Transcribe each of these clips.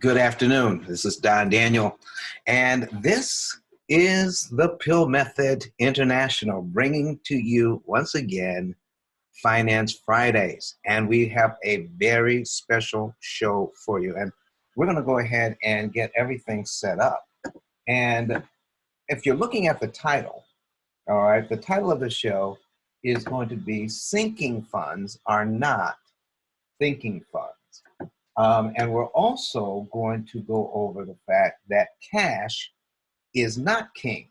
Good afternoon. This is Don Daniel, and this is the Pill Method International bringing to you once again Finance Fridays. And we have a very special show for you. And we're going to go ahead and get everything set up. And if you're looking at the title, all right, the title of the show is going to be Sinking Funds Are Not Thinking Funds. And we're also going to go over the fact that cash is not king.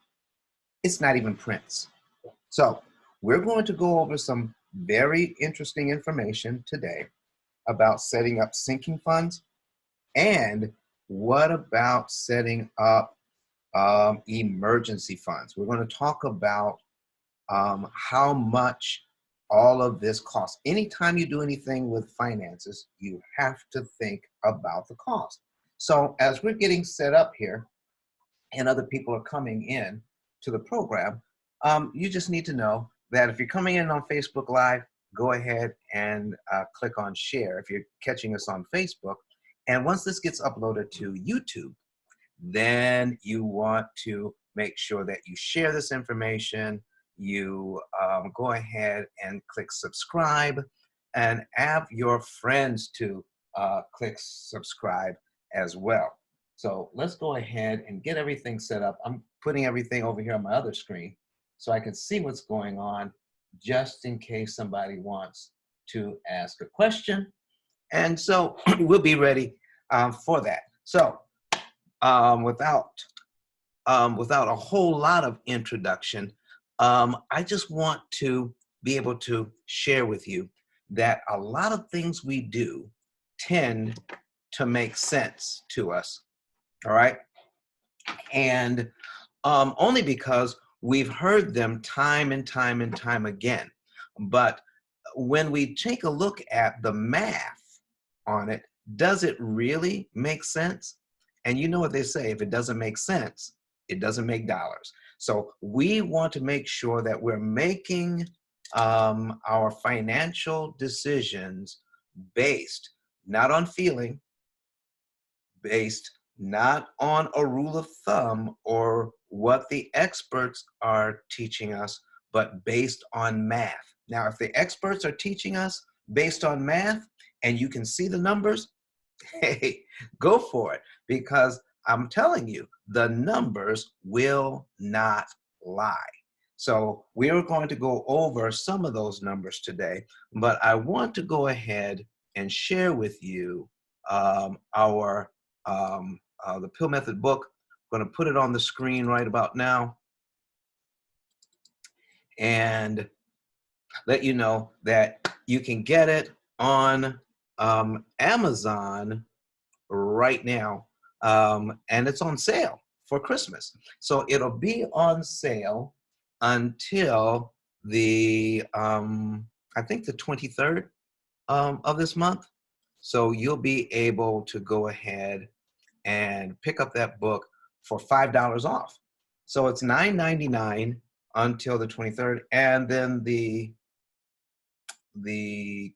It's not even prince. So we're going to go over some very interesting information today about setting up sinking funds and what about setting up emergency funds. We're going to talk about how much all of this costs. Anytime you do anything with finances, you have to think about the cost. So as we're getting set up here and other people are coming in to the program, you just need to know that if you're coming in on Facebook Live, go ahead and click on share if you're catching us on Facebook. And once this gets uploaded to YouTube, then you want to make sure that you share this information. You go ahead and click subscribe and have your friends to click subscribe as well. So let's go ahead and get everything set up. I'm putting everything over here on my other screen so I can see what's going on just in case somebody wants to ask a question. And so we'll be ready for that. So without a whole lot of introduction, I just want to be able to share with you that a lot of things we do tend to make sense to us, all right? And only because we've heard them time and time and time again. But when we take a look at the math on it, does it really make sense? And you know what they say, if it doesn't make sense, it doesn't make dollars. So we want to make sure that we're making our financial decisions based not on feeling, based not on a rule of thumb or what the experts are teaching us, but based on math. Now, if the experts are teaching us based on math and you can see the numbers, hey, go for it, because I'm telling you, the numbers will not lie. So we are going to go over some of those numbers today, but I want to go ahead and share with you our the Pill Method book. I'm going to put it on the screen right about now and let you know that you can get it on Amazon right now, and it's on sale for Christmas. So it'll be on sale until the I think the 23rd of this month. So you'll be able to go ahead and pick up that book for $5 off. So it's $9.99 until the 23rd, and then the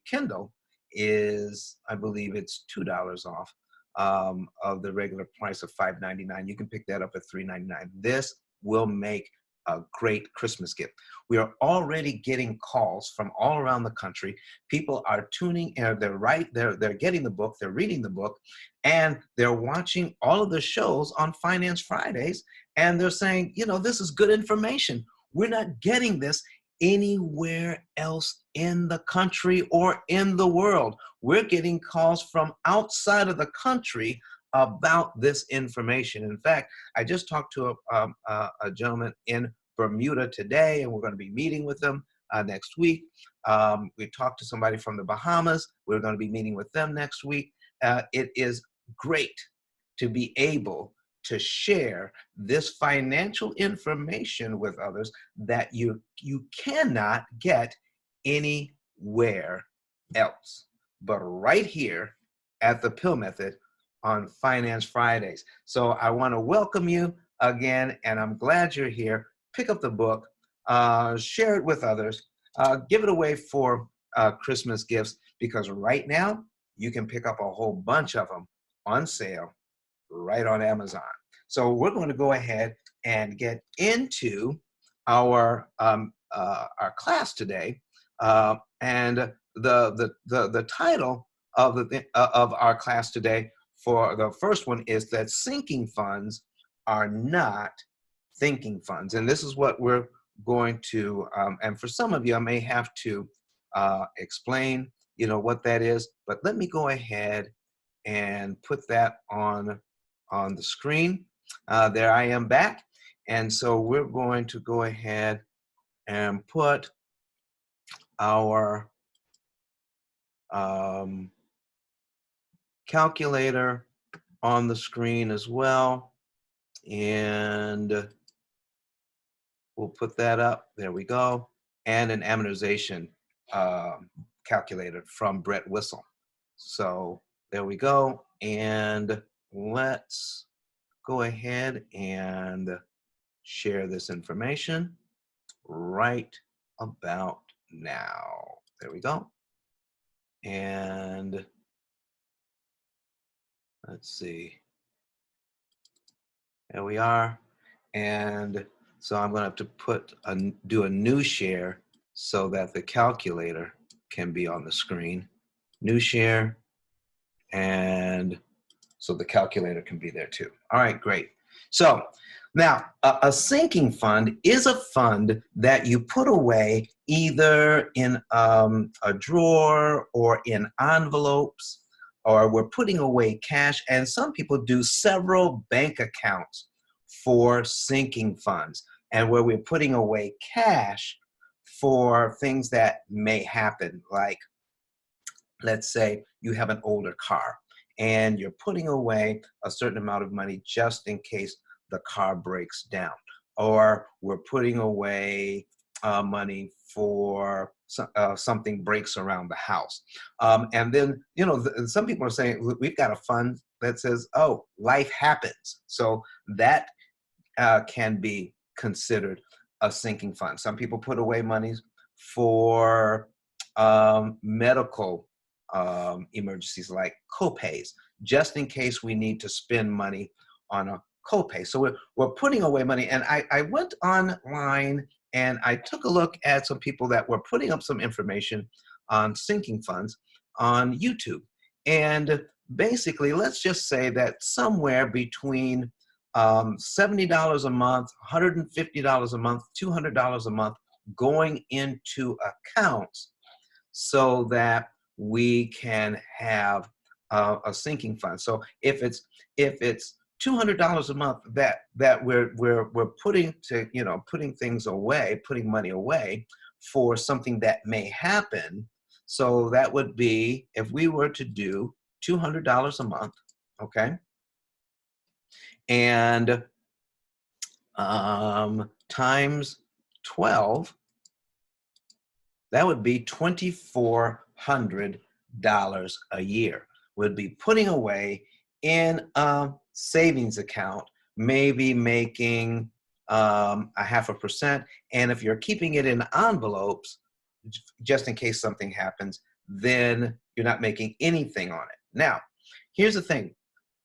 Kindle is, I believe it's $2 off of the regular price of $5.99. You can pick that up at $3.99. This will make a great Christmas gift. We are already getting calls from all around the country. People are tuning in, they're getting the book, they're reading the book, and they're watching all of the shows on Finance Fridays, and they're saying, you know, this is good information. We're not getting this anywhere else in the country or in the world. We're getting calls from outside of the country about this information. In fact, I just talked to a gentleman in Bermuda today, and we're going to be meeting with them next week. We talked to somebody from the Bahamas. We're going to be meeting with them next week. It is great to be able to share this financial information with others that you cannot get anywhere else, but right here at the Pill Method on Finance Fridays. So I want to welcome you again, and I'm glad you're here. Pick up the book, share it with others, give it away for Christmas gifts, because right now you can pick up a whole bunch of them on sale right on Amazon. So we're going to go ahead and get into our class today, and the title of our class today for the first one is that sinking funds are not thinking funds, and this is what we're going to. And for some of you, I may have to explain, what that is. But let me go ahead and put that on the screen. There I am back. And so we're going to go ahead and put our calculator on the screen as well. And we'll put that up. There we go. And an amortization calculator from Brett Whistle. So there we go. And let's go ahead and share this information right about now. There we go. And let's see. There we are. And so I'm going to have to do a new share so that the calculator can be on the screen. New share, and so the calculator can be there too. All right, great. So now a sinking fund is a fund that you put away either in a drawer or in envelopes, or we're putting away cash, and some people do several bank accounts for sinking funds, and where we're putting away cash for things that may happen, like let's say you have an older car and you're putting away a certain amount of money just in case the car breaks down, or we're putting away money for something breaks around the house. And then, some people are saying, we've got a fund that says, oh, life happens. So that can be considered a sinking fund. Some people put away monies for medical emergencies like copays, just in case we need to spend money on a copay. So we're putting away money. And I went online and I took a look at some people that were putting up some information on sinking funds on YouTube. And basically, let's just say that somewhere between $70 a month, $150 a month, $200 a month going into accounts so that we can have a sinking fund. So if it's $200 a month that we're putting to putting things away, putting money away for something that may happen. So that would be, if we were to do $200 a month, okay, and times 12, that would be $2,400 a year. We'd be putting away in a savings account, maybe making 0.5%. And if you're keeping it in envelopes, just in case something happens, then you're not making anything on it. Now, here's the thing.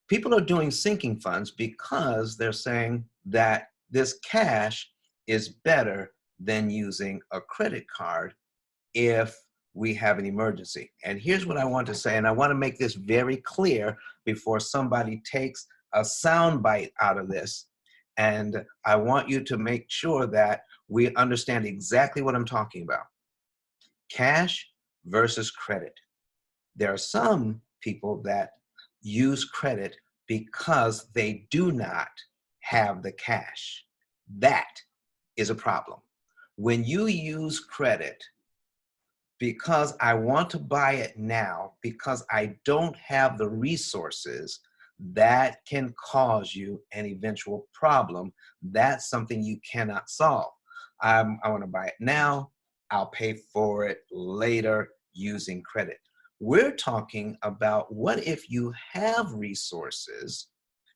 People are doing sinking funds because they're saying that this cash is better than using a credit card if we have an emergency. And here's what I want to say, and I want to make this very clear before somebody takes a soundbite out of this. And I want you to make sure that we understand exactly what I'm talking about. Cash versus credit. There are some people that use credit because they do not have the cash. That is a problem. When you use credit because I want to buy it now, because I don't have the resources, that can cause you an eventual problem. That's something you cannot solve. I want to buy it now. I'll pay for it later using credit. We're talking about, what if you have resources,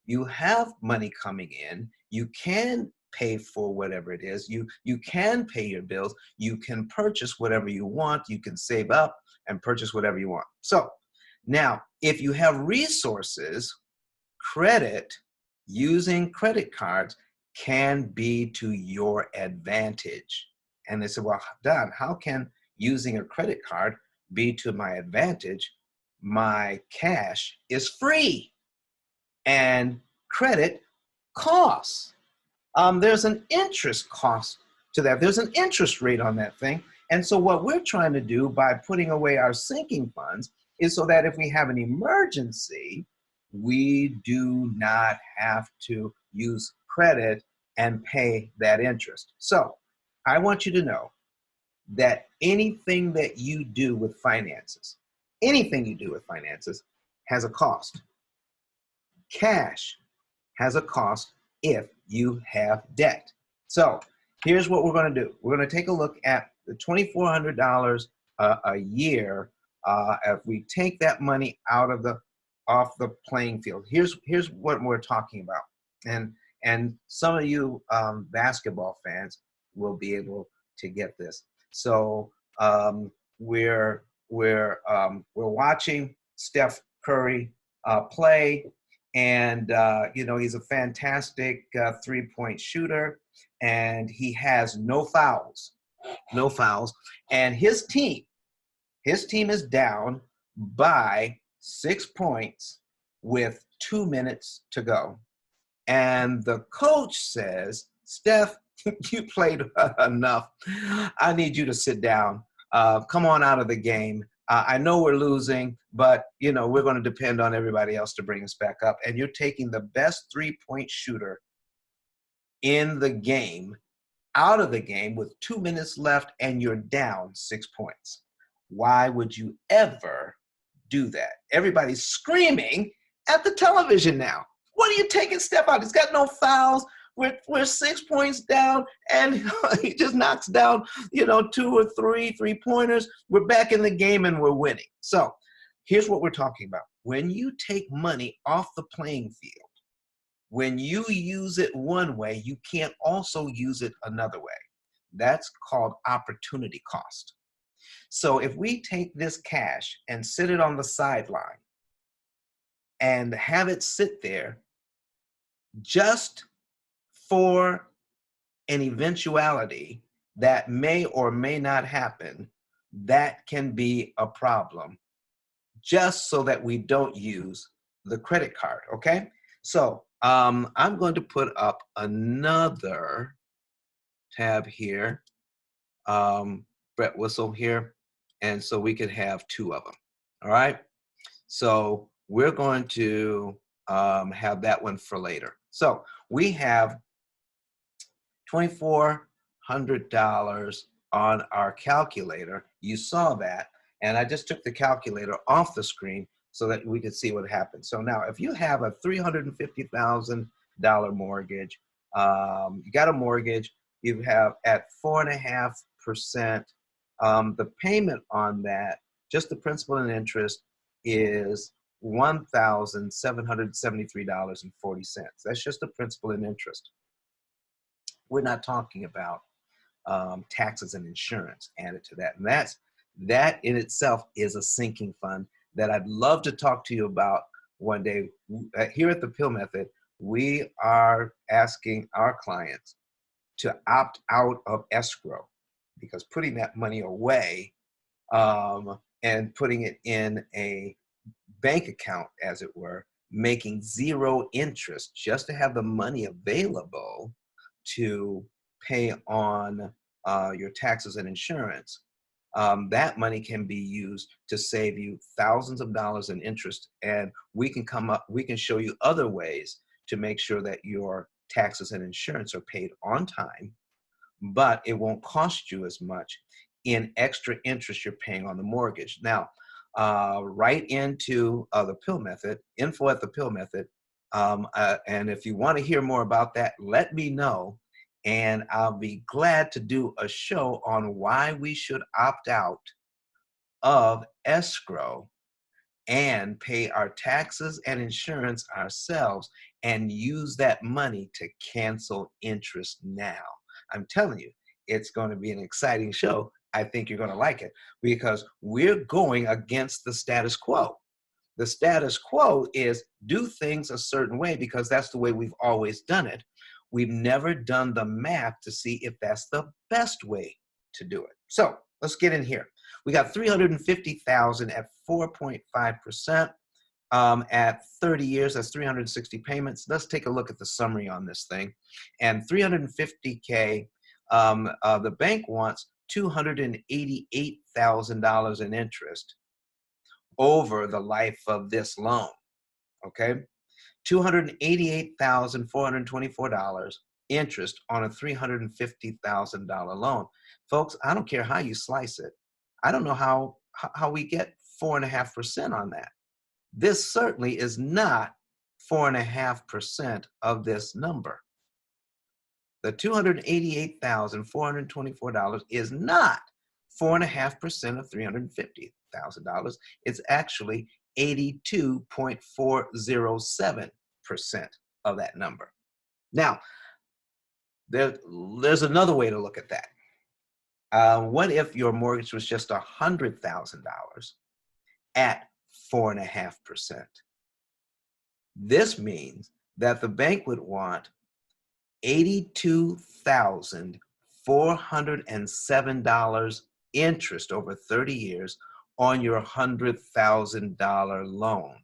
you have money coming in, you can pay for whatever it is, you can pay your bills, you can purchase whatever you want, you can save up and purchase whatever you want. So Now, if you have resources, credit, using credit cards can be to your advantage. And they said, well, Don, how can using a credit card be to my advantage? My cash is free and credit costs. There's an interest cost to that. There's an interest rate on that thing. And so what we're trying to do by putting away our sinking funds is so that if we have an emergency, we do not have to use credit and pay that interest. So I want you to know that anything that you do with finances, anything you do with finances has a cost. Cash has a cost if you have debt. So here's what we're going to do. We're going to take a look at the $2,400 a year. If we take that money off the playing field, here's what we're talking about. And some of you basketball fans will be able to get this. So we're watching Steph Curry play. And, he's a fantastic three-point shooter, and he has no fouls. And his team is down by 6 points with 2 minutes to go. And the coach says, Steph, you played enough. I need you to sit down. Come on out of the game. I know we're losing, but we're going to depend on everybody else to bring us back up. And you're taking the best three-point shooter in the game out of the game with 2 minutes left, and you're down 6 points. Why would you ever do that? Everybody's screaming at the television now. What are you taking Steph out? He's got no fouls. We're 6 points down, and he just knocks down, 2 or 3 3-pointers. We're back in the game, and we're winning. So here's what we're talking about. When you take money off the playing field, when you use it one way, you can't also use it another way. That's called opportunity cost. So if we take this cash and sit it on the sideline and have it sit there just for an eventuality that may or may not happen, that can be a problem, just so that we don't use the credit card, okay? So I'm going to put up another tab here, Brett Whistle here, and so we could have 2 of them, all right? So we're going to have that one for later. So we have $2,400 on our calculator. You saw that, and I just took the calculator off the screen so that we could see what happened. So now, if you have a $350,000 mortgage, you got a mortgage, you have at 4.5%, the payment on that, just the principal and interest, is $1,773.40. That's just the principal and interest. We're not talking about taxes and insurance added to that. And that in itself is a sinking fund that I'd love to talk to you about one day. Here at the P.I.L.L Method, we are asking our clients to opt out of escrow, because putting that money away and putting it in a bank account, as it were, making 0 interest just to have the money available to pay on your taxes and insurance, that money can be used to save you thousands of dollars in interest. And we can show you other ways to make sure that your taxes and insurance are paid on time, but it won't cost you as much in extra interest you're paying on the mortgage. Now, right into the P.I.L.L Method, info at the P.I.L.L Method. And if you want to hear more about that, let me know. And I'll be glad to do a show on why we should opt out of escrow and pay our taxes and insurance ourselves and use that money to cancel interest now. I'm telling you, it's going to be an exciting show. I think you're going to like it, because we're going against the status quo. The status quo is do things a certain way because that's the way we've always done it. We've never done the math to see if that's the best way to do it. So let's get in here. We got 350,000 at 4.5%. At 30 years, that's 360 payments. Let's take a look at the summary on this thing. And 350K, the bank wants $288,000 in interest over the life of this loan, okay? $288,424 interest on a $350,000 loan. Folks, I don't care how you slice it. I don't know how we get 4.5% on that. This certainly is not 4.5% of this number. The $288,424 is not 4.5% of $350,000. It's actually 82.407% of that number. Now, there's another way to look at that. What if your mortgage was just $100,000 at 4.5%? This means that the bank would want $82,407 interest over 30 years on your $100,000 loan.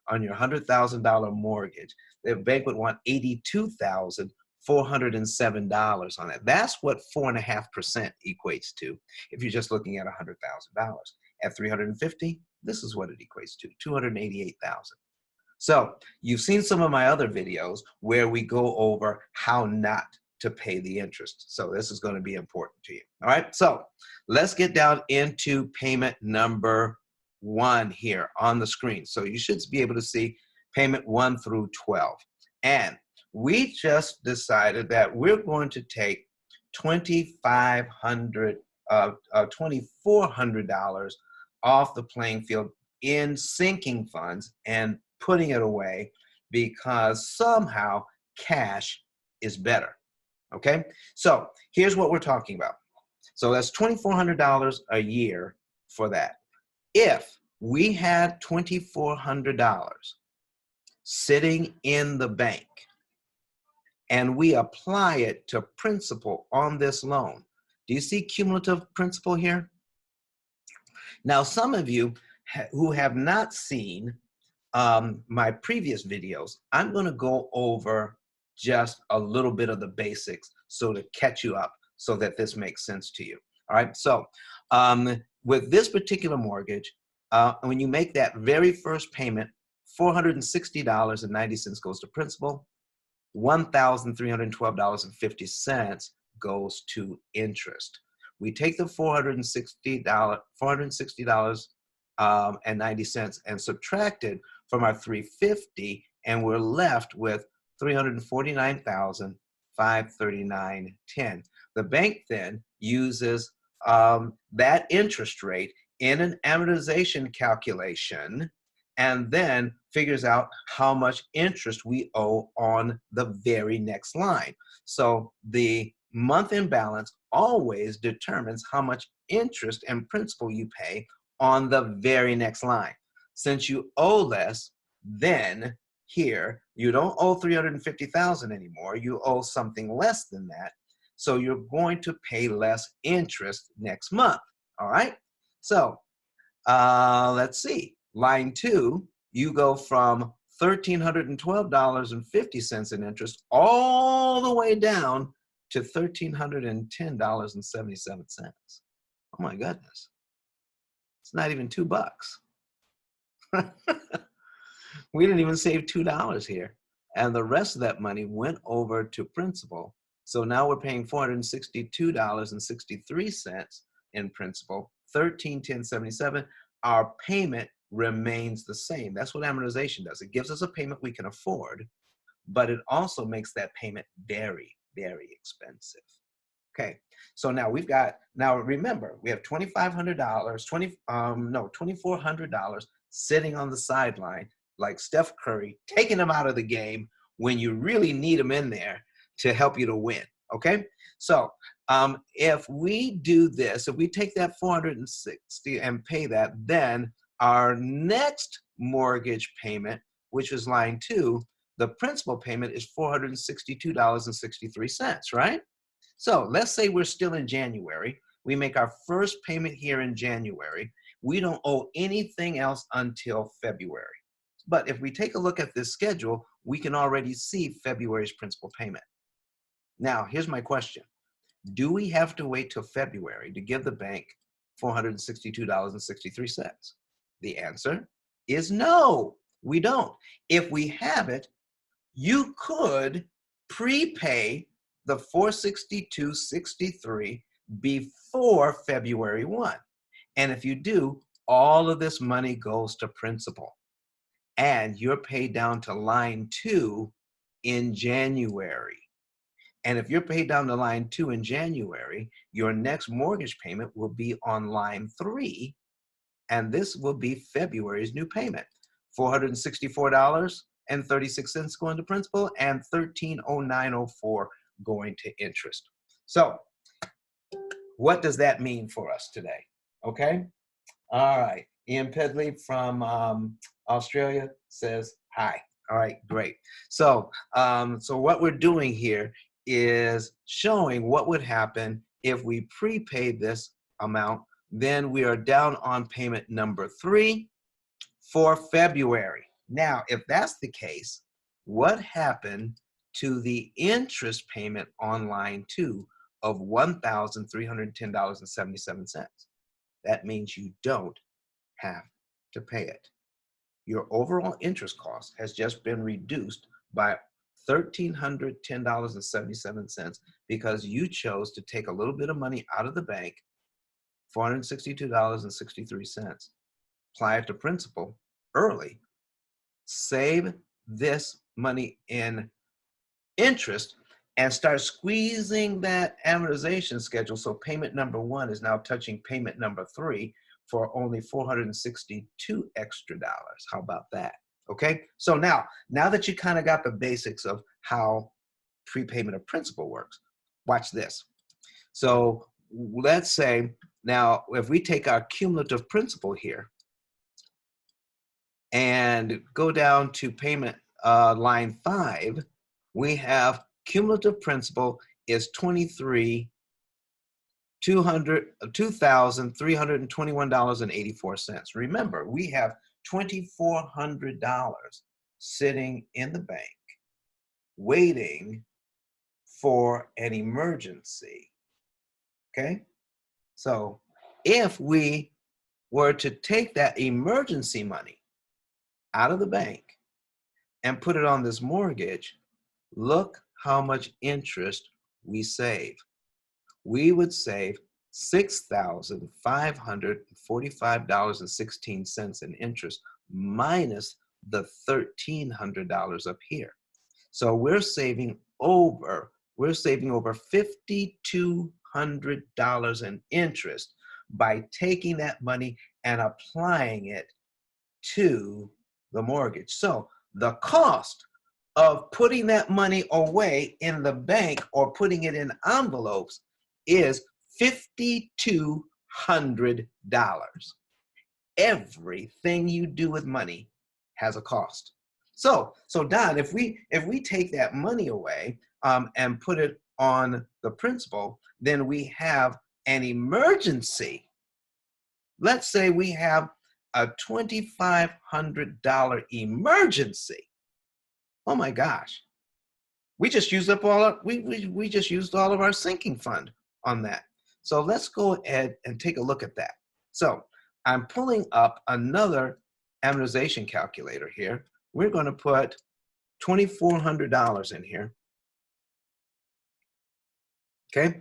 On your $100,000 mortgage, the bank would want $82,407 on that. That's what 4.5% equates to if you're just looking at $100,000. At 350, this is what it equates to, $288,000. So you've seen some of my other videos where we go over how not to pay the interest. So this is going to be important to you. All right, so let's get down into payment number 1 here on the screen. So you should be able to see payment 1 through 12. And we just decided that we're going to take $2,400 off the playing field in sinking funds and putting it away because somehow cash is better. Okay, so here's what we're talking about. So that's $2,400 a year for that. If we had $2,400 sitting in the bank and we apply it to principal on this loan, do you see cumulative principal here? Now, some of you who have not seen my previous videos, I'm going to go over just a little bit of the basics so to catch you up so that this makes sense to you. All right, so with this particular mortgage, when you make that very first payment, $460.90 goes to principal, $1,312.50 goes to interest. We take the $460.90 and subtract it from our $350, and we're left with $349,539.10. The bank then uses that interest rate in an amortization calculation and then figures out how much interest we owe on the very next line. So the month-end balance always determines how much interest and principal you pay on the very next line. Since you owe less, then here you don't owe $350,000 anymore. You owe something less than that. So you're going to pay less interest next month. All right. So let's see. Line 2, you go from $1,312.50 in interest all the way down to $1,310.77. Oh my goodness. It's not even $2. We didn't even save $2 here. And the rest of that money went over to principal. So now we're paying $462.63 in principal, $1,310.77. Our payment remains the same. That's what amortization does. It gives us a payment we can afford, but it also makes that payment very, very expensive. Okay, so now we've got, now remember, we have $2,400 sitting on the sideline like Steph Curry, taking them out of the game when you really need them in there to help you to win, okay? So if we do this, if we take that $460 and pay that, then our next mortgage payment, which is line 2, the principal payment is $462.63, right? So let's say we're still in January. We make our first payment here in January. We don't owe anything else until February. But if we take a look at this schedule, we can already see February's principal payment. Now, here's my question. Do we have to wait till February to give the bank $462.63? The answer is no, we don't. If we have it, you could prepay the $462.63 before February 1. And if you do, all of this money goes to principal. And you're paid down to line 2 in January. And if you're paid down to line 2 in January, your next mortgage payment will be on line 3, and this will be February's new payment. $464.36 going to principal and $1309.04 going to interest. So what does that mean for us today? Okay. All right. Ian Pedley from Australia says hi. All right, great. So, so what we're doing here is showing what would happen if we prepaid this amount. Then we are down on payment number 3 for February. Now, if that's the case, what happened to the interest payment on line 2 of $1,310.77? That means you don't have to pay it. Your overall interest cost has just been reduced by $1,310.77 because you chose to take a little bit of money out of the bank, $462.63, apply it to principal early, save this money in interest, and start squeezing that amortization schedule so payment number 1 is now touching payment number 3 for only $462 extra. How about that? Okay, so now that you kind of got the basics of how prepayment of principal works, watch this. So let's say now if we take our cumulative principal here and go down to payment line 5, we have cumulative principal is $2,321.84. Remember, we have $2,400 sitting in the bank waiting for an emergency. Okay? So if we were to take that emergency money out of the bank and put it on this mortgage, look how much interest we save. We would save $6,545.16 in interest minus the $1,300 up here. So we're saving over $5,200 in interest by taking that money and applying it to the mortgage. So the cost of putting that money away in the bank or putting it in envelopes is $5,200. Everything you do with money has a cost. So Don, if we take that money away and put it on the principal, then we have an emergency. Let's say we have a $2,500 emergency. Oh my gosh, we just used up all of, we just used all of our sinking fund on that. So let's go ahead and take a look at that. So I'm pulling up another amortization calculator here. We're going to put $2,400 in here. Okay.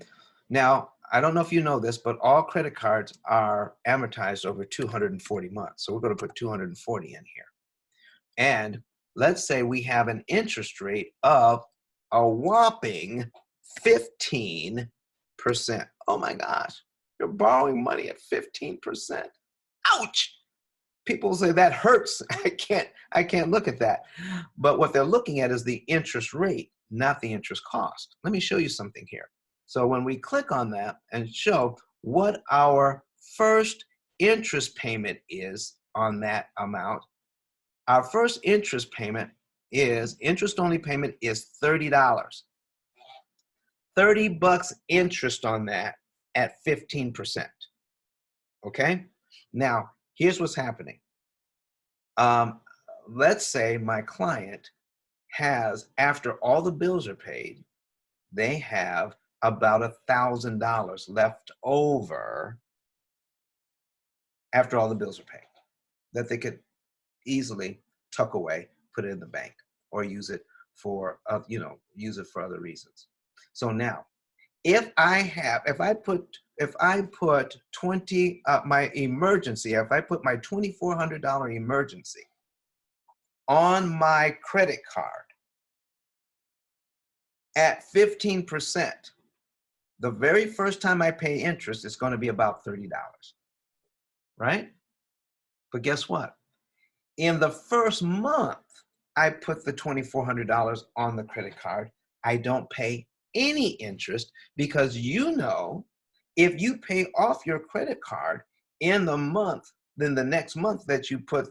Now, I don't know if you know this, but all credit cards are amortized over 240 months. So we're going to put 240 in here. And let's say we have an interest rate of a whopping 15%. Oh my gosh, you're borrowing money at 15%. Ouch! People say that hurts. I can't look at that. But what they're looking at is the interest rate, not the interest cost. Let me show you something here. So when we click on that and show what our first interest payment is on that amount, Our first interest payment is, interest-only payment is $30. $30 interest on that at 15%. Okay? Now, here's what's happening. Let's say my client has, after all the bills are paid, they have about $1,000 left over after all the bills are paid that they could easily tuck away, put it in the bank, or use it for, use it for other reasons. So now, if I put 20, my emergency, if I put my $2,400 emergency on my credit card at 15%, the very first time I pay interest, it's going to be about $30, right? But guess what? In the first month, I put the $2,400 on the credit card. I don't pay any interest because if you pay off your credit card in the month, then the next month that you put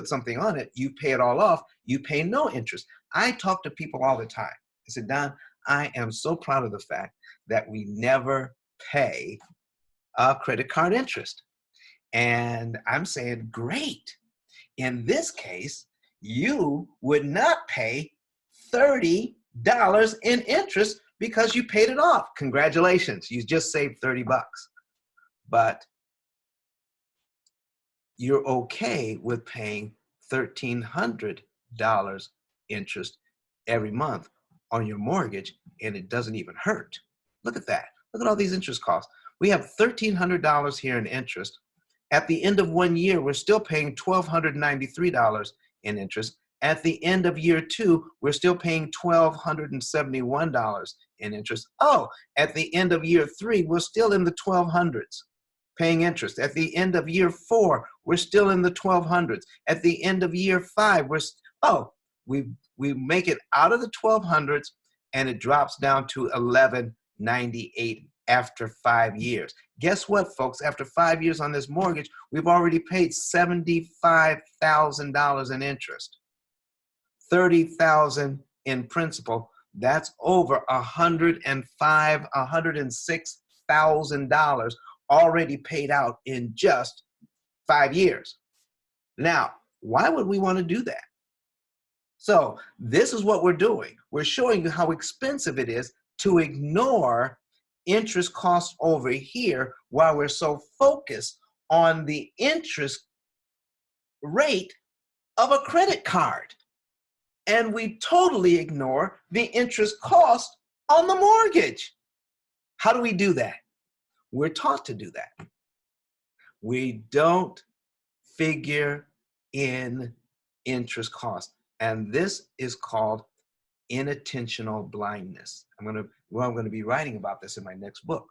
something on it, you pay it all off, you pay no interest. I talk to people all the time. I said, Don, I am so proud of the fact that we never pay credit card interest. And I'm saying, great. In this case, you would not pay $30 in interest because you paid it off. Congratulations, you just saved $30. But you're okay with paying $1,300 interest every month on your mortgage, and it doesn't even hurt. Look at that. Look at all these interest costs. We have $1,300 here in interest. At the end of 1 year, we're still paying $1,293 in interest. At the end of year 2, we're still paying $1,271 in interest. Oh, at the end of year 3, we're still in the 1200s paying interest. At the end of year 4, we're still in the 1200s. At the end of year 5, we make it out of the 1200s, and it drops down to $1,198 after 5 years. Guess what, folks? After 5 years on this mortgage, we've already paid $75,000 in interest, $30,000 in principal. That's over $106,000 already paid out in just 5 years. Now, why would we want to do that? So this is what we're doing. We're showing you how expensive it is to ignore interest costs over here while we're so focused on the interest rate of a credit card. And we totally ignore the interest cost on the mortgage. How do we do that? We're taught to do that. We don't figure in interest cost. And this is called inattentional blindness. I'm going to be writing about this in my next book.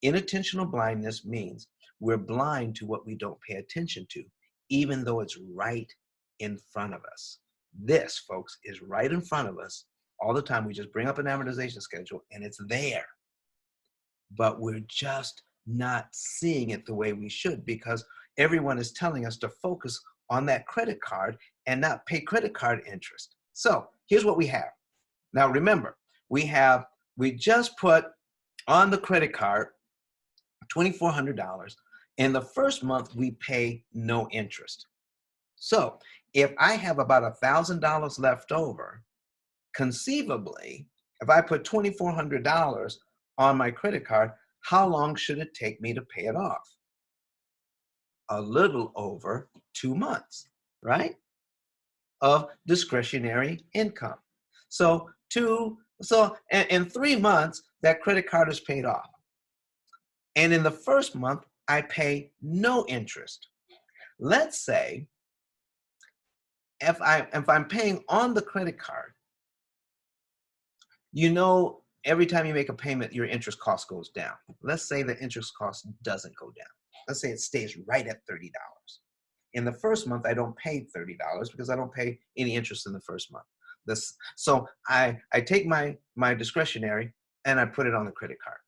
Inattentional blindness means we're blind to what we don't pay attention to, even though it's right in front of us. This, folks, is right in front of us all the time. We just bring up an amortization schedule and it's there. But we're just not seeing it the way we should because everyone is telling us to focus on that credit card and not pay credit card interest. So here's what we have. Now remember, we just put on the credit card $2,400. In the first month, we pay no interest. So if I have about $1,000 left over, conceivably, if I put $2,400 on my credit card, how long should it take me to pay it off? A little over 2 months, right? Of discretionary income. So in 3 months, that credit card is paid off. And in the first month, I pay no interest. Let's say if I'm paying on the credit card, every time you make a payment, your interest cost goes down. Let's say the interest cost doesn't go down. Let's say it stays right at $30. In the first month, I don't pay $30 because I don't pay any interest in the first month. So I take my discretionary and I put it on the credit card.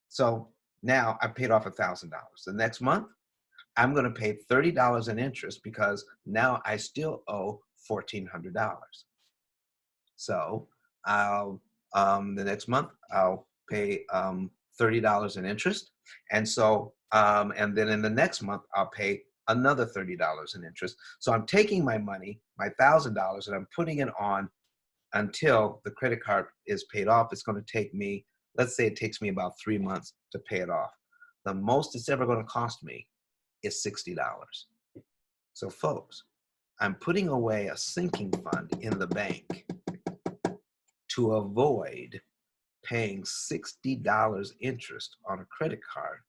So now I paid off $1,000. The next month, I'm going to pay $30 in interest because now I still owe $1,400. So I'll the next month I'll pay $30 in interest, and so and then in the next month I'll pay another $30 in interest. So I'm taking my money, my $1,000, and I'm putting it on until the credit card is paid off. It's going to take me, let's say it takes me about 3 months to pay it off. The most it's ever going to cost me is $60. So folks, I'm putting away a sinking fund in the bank to avoid paying $60 interest on a credit card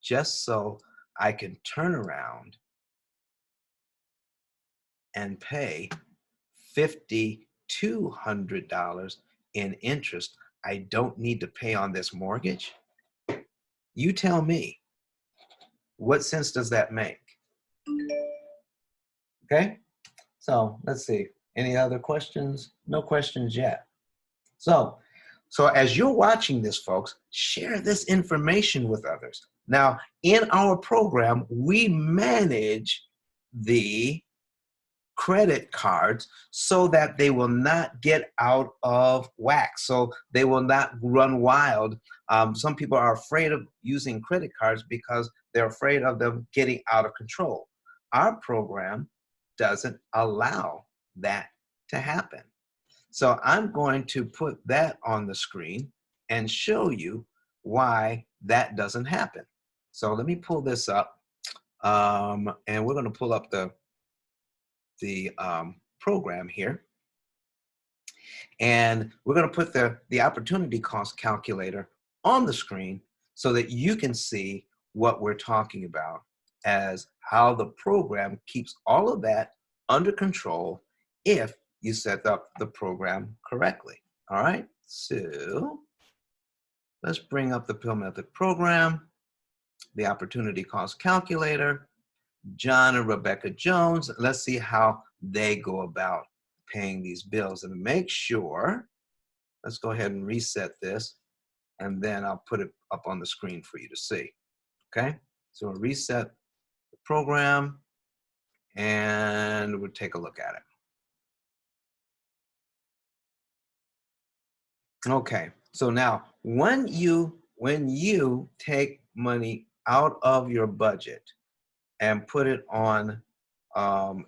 just so I can turn around and pay $5,200 in interest I don't need to pay on this mortgage. You tell me, what sense does that make? Okay, so let's see. Any other questions? No questions yet. So as you're watching this, folks, share this information with others. Now, in our program, we manage the credit cards so that they will not get out of whack, so they will not run wild. Some people are afraid of using credit cards because they're afraid of them getting out of control. Our program doesn't allow that to happen. So I'm going to put that on the screen and show you why that doesn't happen. So let me pull this up, and we're going to pull up the program here, and we're going to put the opportunity cost calculator on the screen so that you can see what we're talking about as how the program keeps all of that under control if you set up the program correctly. All right, so let's bring up the P.I.L.L method program, the opportunity cost calculator, John and Rebecca Jones. Let's see how they go about paying these bills, and make sure, let's go ahead and reset this, and then I'll put it up on the screen for you to see. Okay, so we'll reset the program and we'll take a look at it. Okay, so now when you take money out of your budget and put it on,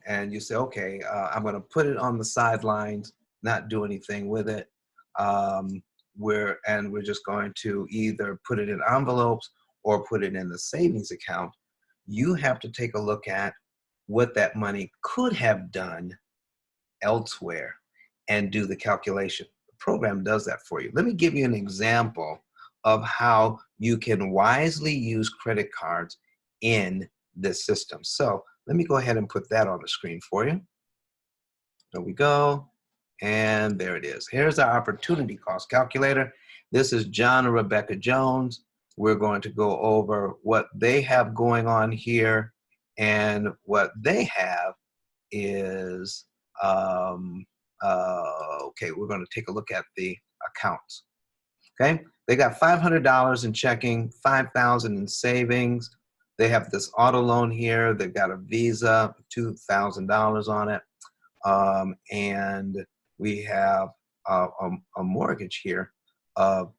and you say, okay, I'm going to put it on the sidelines, not do anything with it. We're just going to either put it in envelopes or put it in the savings account. You have to take a look at what that money could have done elsewhere and do the calculation. The program does that for you. Let me give you an example of how you can wisely use credit cards in this system. So let me go ahead and put that on the screen for you. There we go. And there it is. Here's our opportunity cost calculator. This is John and Rebecca Jones. We're going to go over what they have going on here. And what they have is, okay, we're going to take a look at the accounts. Okay, they got $500 in checking, $5,000 in savings. They have this auto loan here. They've got a Visa, $2,000 on it. And we have a mortgage here of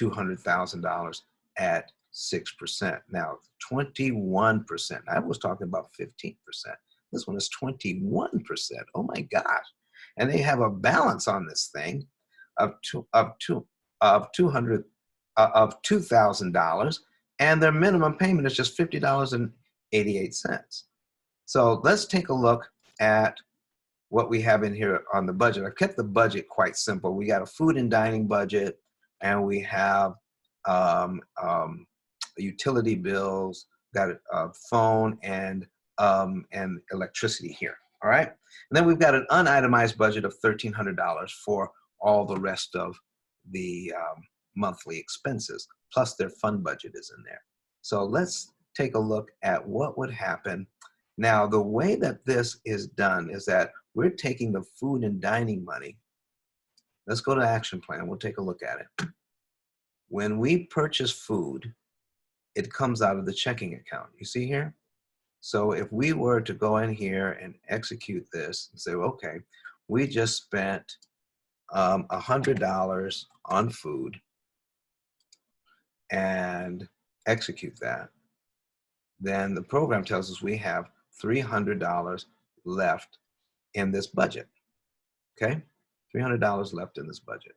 $200,000 at 6%. Now, 21%. I was talking about 15%. This one is 21%. Oh my gosh! And they have a balance on this thing of $2,000, and their minimum payment is just $50.88. So let's take a look at what we have in here on the budget. I've kept the budget quite simple. We got a food and dining budget, and we have utility bills, got a phone and electricity here. All right, and then we've got an unitemized budget of $1,300 for all the rest of the monthly expenses, plus their fund budget is in there. So let's take a look at what would happen. Now, the way that this is done is that we're taking the food and dining money. Let's go to action plan. We'll take a look at it. When we purchase food, it comes out of the checking account. You see here? So if we were to go in here and execute this and say, okay, we just spent $100 on food and execute that, then the program tells us we have $300 left in this budget, okay? $300 left in this budget.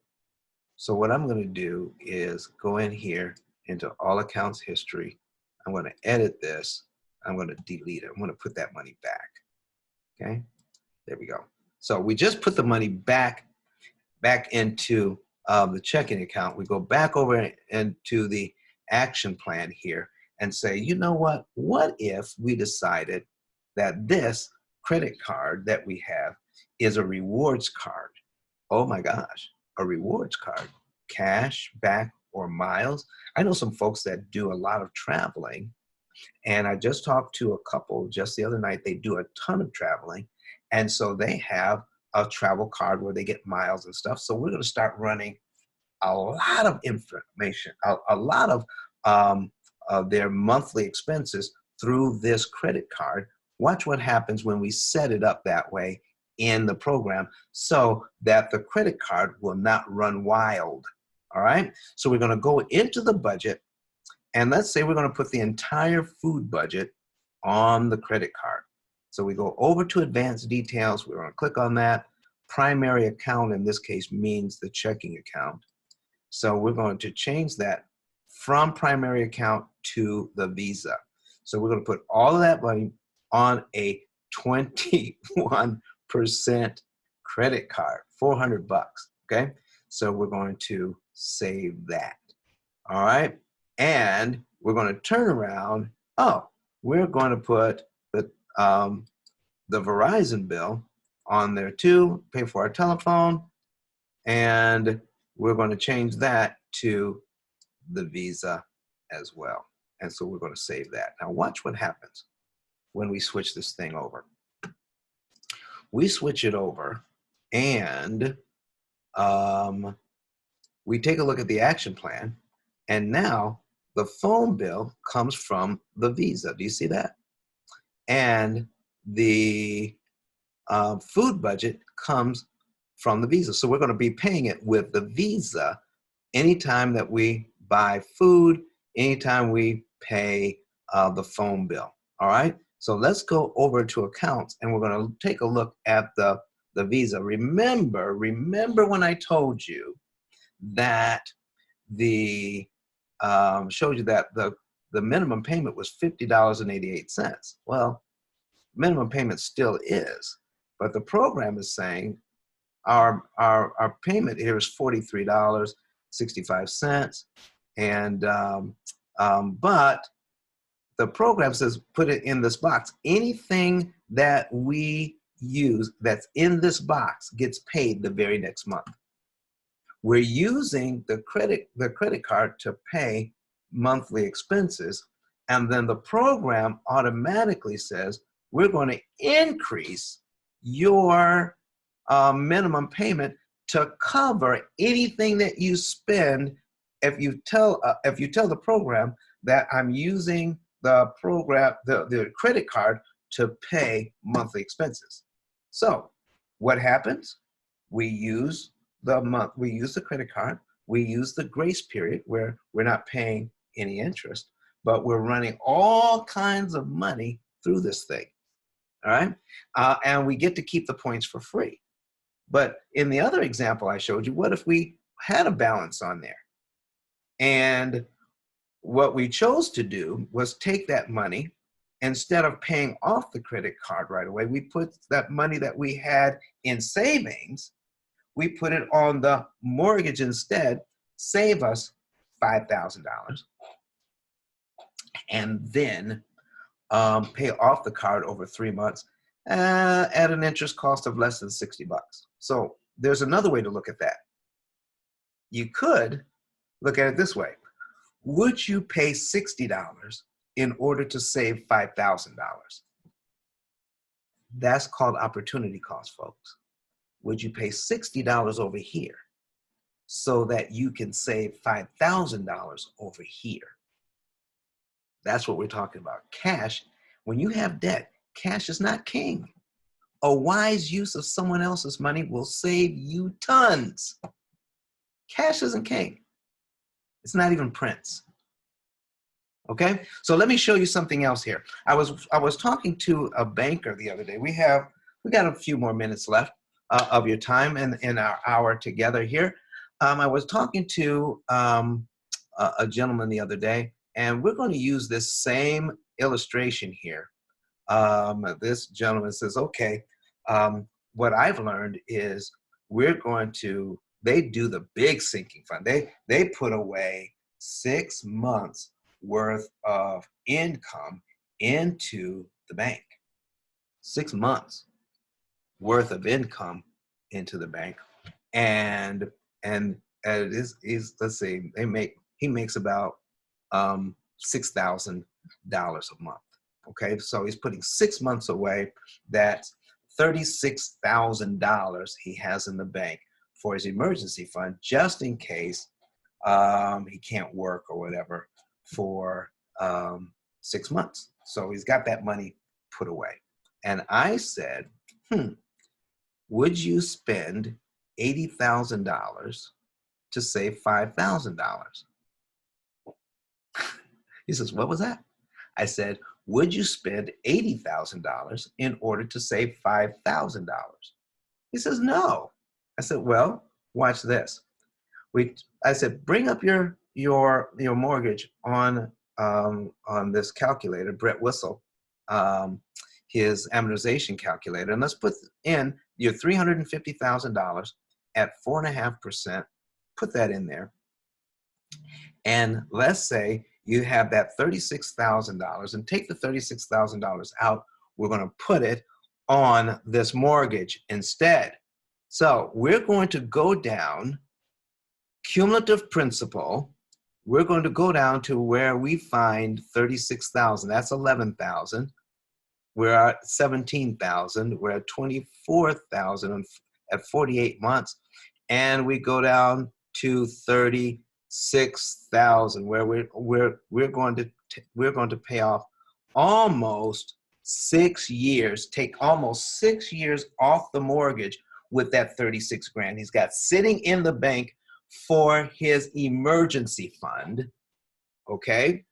So what I'm going to do is go in here into all accounts history. I'm going to edit this. I'm going to delete it. I'm going to put that money back, okay? There we go. So we just put the money back into the checking account. We go back over into the action plan here and say, you know what if we decided that this credit card that we have is a rewards card? Oh my gosh, a rewards card, cash back or miles. I know some folks that do a lot of traveling, and I just talked to a couple just the other night. They do a ton of traveling, and so they have a travel card where they get miles and stuff. So we're going to start running a lot of information, a lot of their monthly expenses through this credit card. Watch what happens when we set it up that way in the program so that the credit card will not run wild. All right. So we're going to go into the budget, and let's say we're going to put the entire food budget on the credit card. So we go over to advanced details. We're going to click on that. Primary account in this case means the checking account. So we're going to change that from primary account to the Visa. So we're going to put all of that money on a 21% credit card, 400 bucks, okay? So we're going to save that, all right? And we're going to turn around, we're going to put the Verizon bill on there too, pay for our telephone, and we're going to change that to the Visa as well. And so we're going to save that. Now watch what happens when we switch this thing over. We switch it over, and we take a look at the action plan, and now the phone bill comes from the Visa. Do you see that? And the food budget comes from the Visa. So we're going to be paying it with the Visa anytime that we buy food, anytime we pay the phone bill. All right. So let's go over to accounts, and we're going to take a look at the Visa. Remember when I told you that the showed you that the minimum payment was $50.88. Well, minimum payment still is, but the program is saying our payment here is $43.65, and but the program says put it in this box. Anything that we use that's in this box gets paid the very next month. We're using the credit card to pay monthly expenses, and then the program automatically says we're going to increase your minimum payment to cover anything that you spend. If you tell the program that I'm using the credit card to pay monthly expenses. So what happens? We use the credit card. We use the grace period where we're not paying any interest, but we're running all kinds of money through this thing. All right. And we get to keep the points for free. But in the other example I showed you, what if we had a balance on there? And what we chose to do was take that money, instead of paying off the credit card right away, we put that money that we had in savings, we put it on the mortgage instead, save us $5,000, and then pay off the card over 3 months at an interest cost of less than 60 bucks. So there's another way to look at that. You could look at it this way. Would you pay $60 in order to save $5,000? That's called opportunity cost, folks. Would you pay $60 over here so that you can save $5,000 over here? That's what we're talking about. Cash When you have debt, cash is not king. A wise use of someone else's money will save you tons. Cash isn't king. It's not even Prince. Okay, so let me show you something else here. I was talking to a banker the other day. We got a few more minutes left of your time in our hour together here. I was talking to a gentleman the other day, and we're going to use this same illustration here. This gentleman says, okay, what I've learned is they do the big sinking fund. They put away 6 months worth of income into the bank. 6 months worth of income into the bank. And it is let's say he makes about $6,000 a month. Okay, so he's putting 6 months away. That's $36,000 he has in the bank for his emergency fund, just in case he can't work or whatever for 6 months. So he's got that money put away. And I said, would you spend $80,000 to save $5,000? He says, what was that? I said, would you spend $80,000 in order to save $5,000? He says, no. I said, well, watch this. I said, bring up your mortgage on this calculator, Brett Whistle, his amortization calculator, and let's put in your $350,000 at 4.5%. Put that in there, and let's say you have that $36,000, and take the $36,000 out. We're going to put it on this mortgage instead. So we're going to go down cumulative principal. We're going to go down to where we find 36,000. That's 11,000. We're at 17,000. We're at 24,000 at 48 months, and we go down to 36,000, where we're going to pay off almost 6 years. Take almost 6 years off the mortgage with that 36 grand he's got sitting in the bank for his emergency fund. Okay,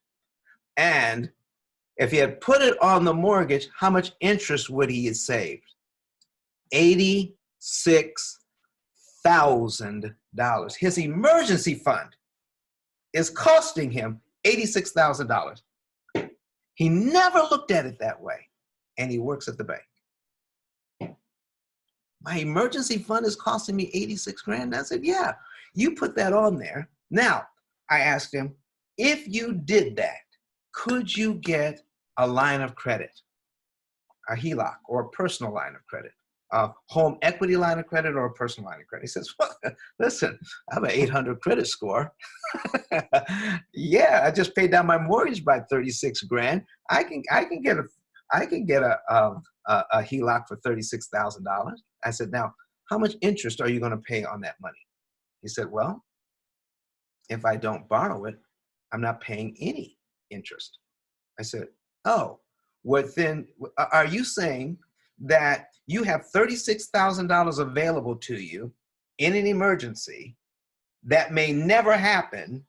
and if he had put it on the mortgage, how much interest would he have saved? $86,000. His emergency fund is costing him $86,000. He never looked at it that way, and he works at the bank. My emergency fund is costing me 86 grand. I said, yeah, you put that on there. Now, I asked him, if you did that, could you get a line of credit, a HELOC, or a personal line of credit, a home equity line of credit, or a personal line of credit? He says, well, listen, I have an 800 credit score. Yeah, I just paid down my mortgage by 36 grand. I can get a HELOC for $36,000. I said, now, how much interest are you going to pay on that money? He said, well, if I don't borrow it, I'm not paying any interest. I said, oh, what then? Are you saying that you have $36,000 available to you in an emergency that may never happen,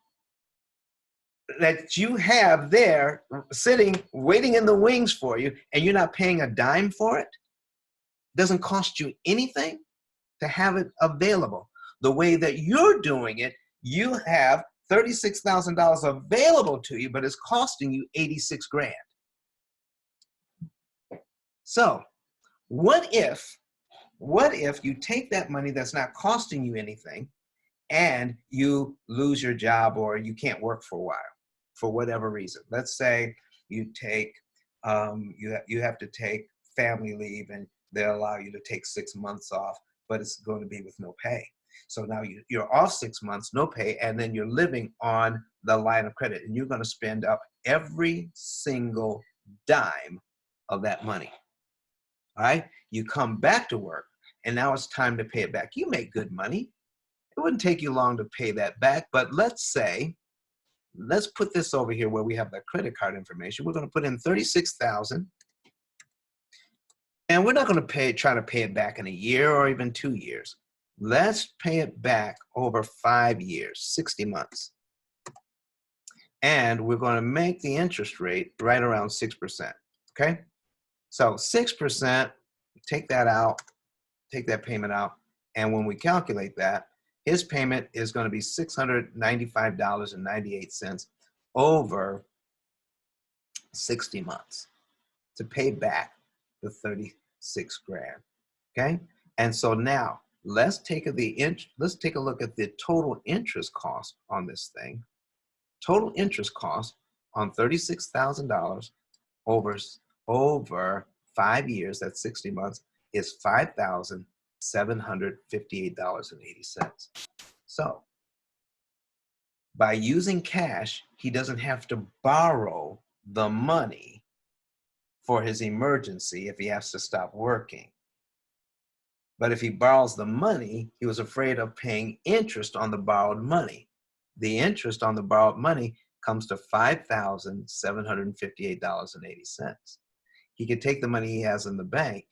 that you have there sitting, waiting in the wings for you, and you're not paying a dime for it? Doesn't cost you anything to have it available. The way that you're doing it, you have $36,000 available to you, but it's costing you 86 grand. So what if you take that money that's not costing you anything, and you lose your job, or you can't work for a while for whatever reason? Let's say you take you have to take family leave, and they'll allow you to take 6 months off, but it's going to be with no pay. So now you're off 6 months, no pay, and then you're living on the line of credit, and you're going to spend up every single dime of that money. All right, you come back to work, and now it's time to pay it back. You make good money. It wouldn't take you long to pay that back, but let's say let's put this over here where we have the credit card information. We're going to put in $36,000, and we're not going to try to pay it back in a year or even 2 years. Let's pay it back over 5 years, 60 months. And we're going to make the interest rate right around 6%, okay? So 6%, take that out, take that payment out, and when we calculate that, his payment is going to be $695.98 over 60 months to pay back the 36 grand, okay? And so now let's take a look at the total interest cost on this thing. Total interest cost on $36,000 over 5 years, that's 60 months, is $5,758.80. So by using cash, he doesn't have to borrow the money for his emergency if he has to stop working. But if he borrows the money, he was afraid of paying interest on the borrowed money. The interest on the borrowed money comes to $5,758.80. He could take the money he has in the bank,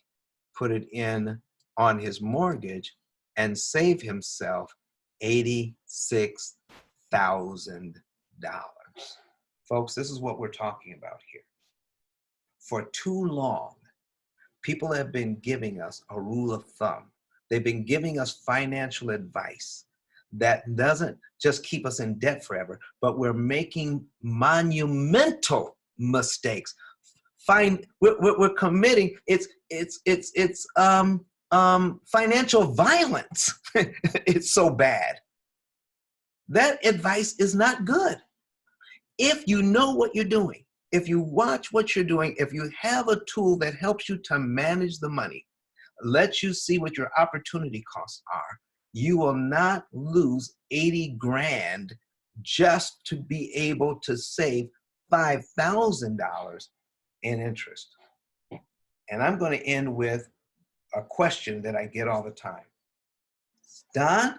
put it in on his mortgage, and save himself $86,000. Folks, this is what we're talking about here. For too long, people have been giving us a rule of thumb. They've been giving us financial advice that doesn't just keep us in debt forever, but we're making monumental mistakes. We're committing financial violence. It's so bad. That advice is not good. If you know what you're doing, if you watch what you're doing, if you have a tool that helps you to manage the money, lets you see what your opportunity costs are, you will not lose 80 grand just to be able to save $5,000 in interest. And I'm going to end with a question that I get all the time. Don,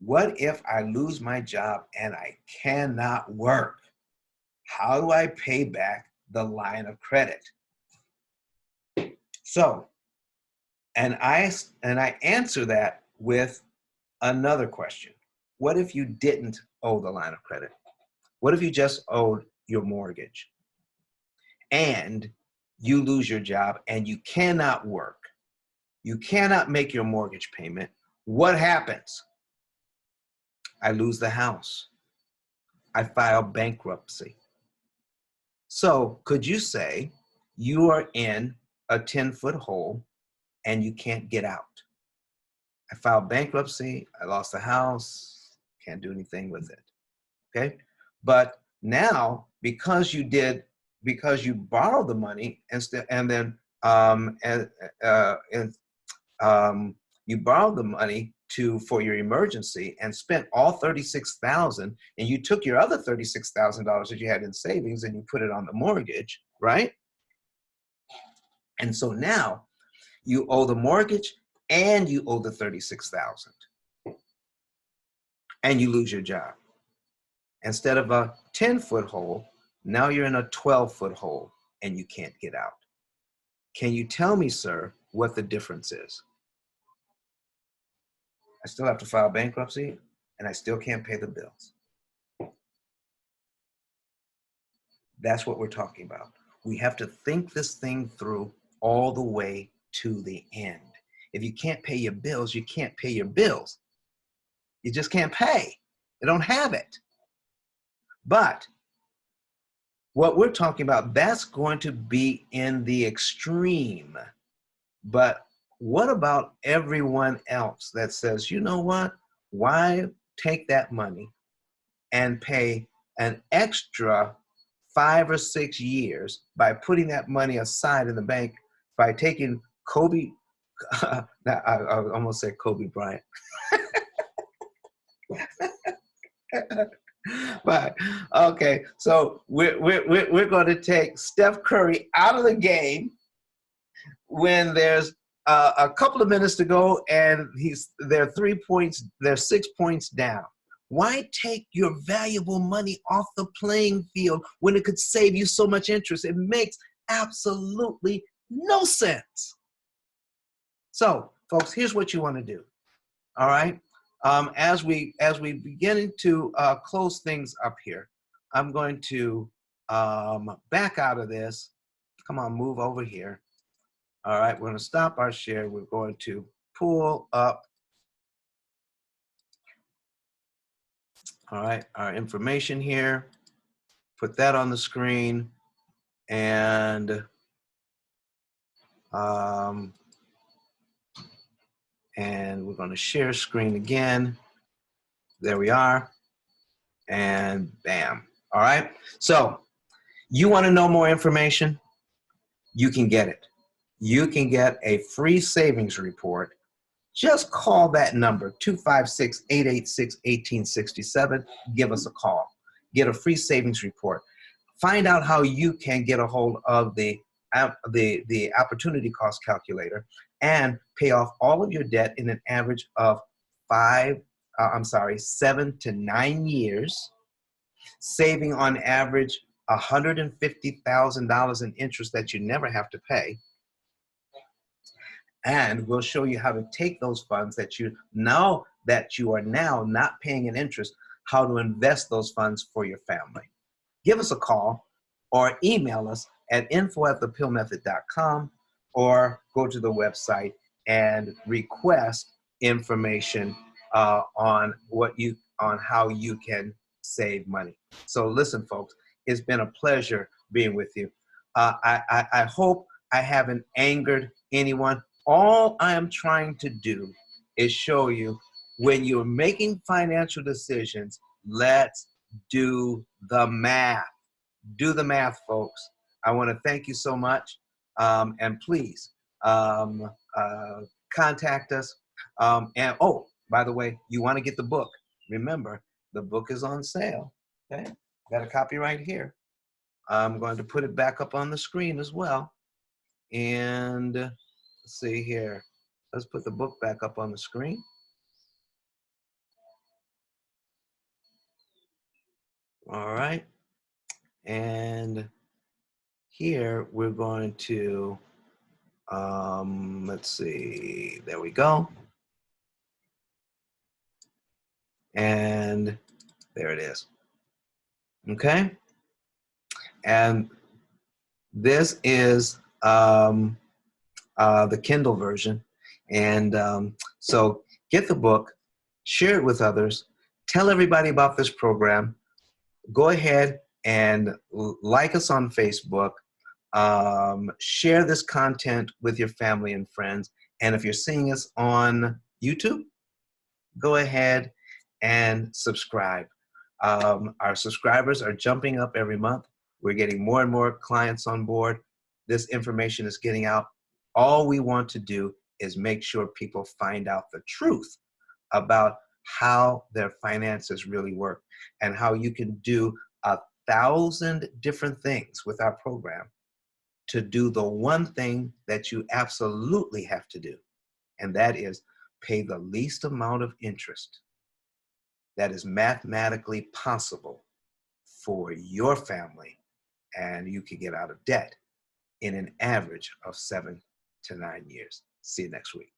what if I lose my job and I cannot work? How do I pay back the line of credit? So, and I answer that with another question. What if you didn't owe the line of credit? What if you just owed your mortgage and you lose your job and you cannot work? You cannot make your mortgage payment. What happens? I lose the house. I file bankruptcy. So could you say you are in a 10-foot hole and you can't get out? I filed bankruptcy, I lost the house, can't do anything with it, okay? But now, because you borrowed the money and then you borrowed the money for your emergency and spent all $36,000, and you took your other $36,000 that you had in savings and you put it on the mortgage, right? And so now you owe the mortgage and you owe the $36,000, and you lose your job. Instead of a 10-foot hole, now you're in a 12-foot hole and you can't get out. Can you tell me, sir, what the difference is? I still have to file bankruptcy and I still can't pay the bills. That's what we're talking about. We have to think this thing through all the way to the end. If you can't pay your bills, you can't pay your bills. You just can't pay. You don't have it. But what we're talking about, that's going to be in the extreme. But what about everyone else that says, you know what? Why take that money and pay an extra 5 or 6 years by putting that money aside in the bank, by taking Kobe, I almost said Kobe Bryant. But okay, so we're going to take Steph Curry out of the game when there's a couple of minutes to go and they're 6 points down. Why take your valuable money off the playing field when it could save you so much interest? It makes absolutely no sense. So, folks, here's what you want to do. All right. As we begin to close things up here, I'm going to back out of this. Come on, move over here. All right, we're going to stop our share. We're going to pull up, all right, our information here. Put that on the screen, and we're going to share screen again. There we are, and bam. All right. So you want to know more information? You can get it. You can get a free savings report. Just call that number, 256-886-1867. Give us a call. Get a free savings report. Find out how you can get a hold of the opportunity cost calculator and pay off all of your debt in an average of 7 to 9 years, saving on average $150,000 in interest that you never have to pay. And we'll show you how to take those funds that you know that you are now not paying an interest, how to invest those funds for your family. Give us a call or email us at info@thepillmethod.com, or go to the website and request information on how you can save money. So listen, folks, it's been a pleasure being with you. I hope I haven't angered anyone. All I am trying to do is show you, when you're making financial decisions, let's do the math. Do the math, folks. I want to thank you so much. And please contact us. And oh, by the way, you want to get the book. Remember, the book is on sale. Okay, got a copy right here. I'm going to put it back up on the screen as well. And let's see here. Let's put the book back up on the screen. All right. And here we're going to, let's see, there we go. And there it is. Okay. And this is the Kindle version. And so get the book, share it with others, tell everybody about this program. Go ahead and like us on Facebook. Share this content with your family and friends. And if you're seeing us on YouTube, go ahead and subscribe. Our subscribers are jumping up every month. We're getting more and more clients on board. This information is getting out. All we want to do is make sure people find out the truth about how their finances really work and how you can do 1,000 different things with our program to do the one thing that you absolutely have to do, and that is pay the least amount of interest that is mathematically possible for your family, and you can get out of debt in an average of 7 to 9 years. See you next week.